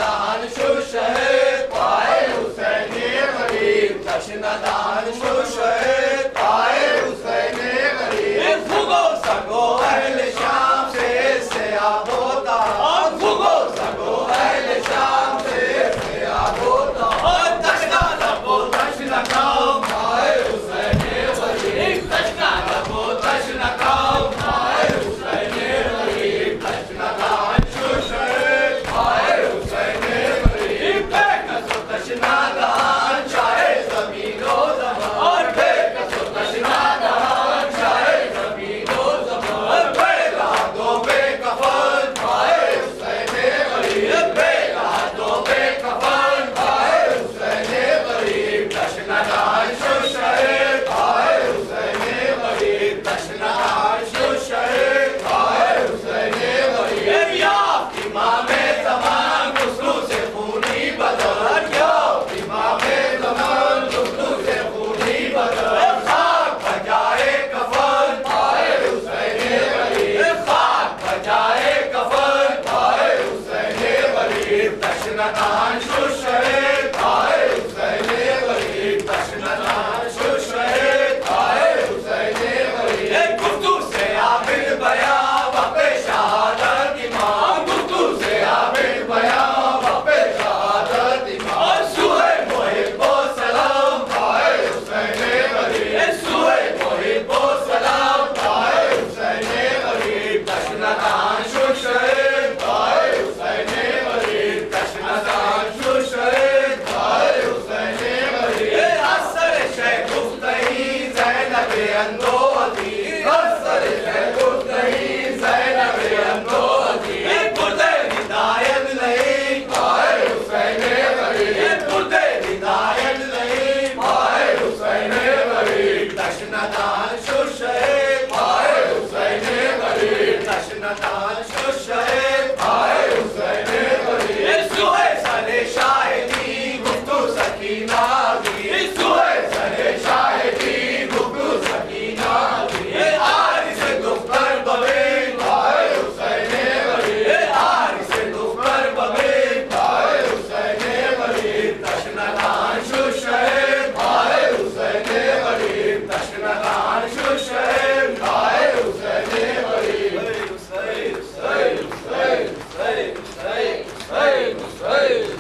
दान शुशहद पाए हुसैन गरीब जश्न दान शुशहद पाए हुसैन गरीब फुगो सगो अहले शाम से सयाब होता फुगो सगो अहले शाम से सयाब होता और तशना लबो तशना काम पाए हुसैन गरीब तशना लबो तशना काम पाए हुसैन गरीब तशना दान शुशहद पाए हुसैन गरीब बेकसो तशना दान चाहे ज़मीनो ज़मान और बेकसो तशना दान चाहे ज़मीनो ज़मान बेला दो बेकफन पाए हुसैन गरीब बेला दो बेकफन पाए हुसैन गरीब तशना दान शुशहद पाए हुसैन गरीब तशना दान शुशहद पाए हुसैन गरीब या इमाम ज़मान गुस्लू से खूनी बदल या इमाम ज़मान गुस्लू से खूनी बदल खाक बजाए कफन पाए हुसैन गरीब खाक बजाए कफन पाए हुसैन गरीब तशना दान शुशहद पाए हुसैन गरीब तशना दान शुशहद पाए हुसैन गरीब गुफ्तू से आबिद बया वक़्त शहादत इमाम गुफ्तू से आबिद बया वक़्त शहादत इमाम सुहे मुहिब्बो सलाम पाए हुसैन गरीब सुहे मुहिब्बो सलाम पाए हुसैन गरीब तशना दान शुशहद पाए हुसैन गरीब तशना दान शुशहद पाए हुसैन गरीब असर शे गुफ्तही ज़ैनब अंदोज़ी असर शे गुफ्तही ज़ैनब अंदोज़ी पुरदे हिदायत नहीं पाए हुसैन गरीब पुरदे हिदायत नहीं पाए हुसैन गरीब तशना दान शुशहद पाए हुसैन गरीब तशना दान शुशहद पाए हुसैन गरीब सुहे सरे शाहिदी गुफ्तू सकीना दी सुहे सरे शाहिदी गुफ्तू सकीना दी आरिस दुफ्तर बवे पाए हुसैन गरीब आरिस दुफ्तर बवे पाए हुसैन गरीब तशना दान शुशहद पाए हुसैन गरीब तशना दान शुशहद पाए हुसैन गरीब हुसैन हुसैन हुसैन हुसैन हुसैन हुसैन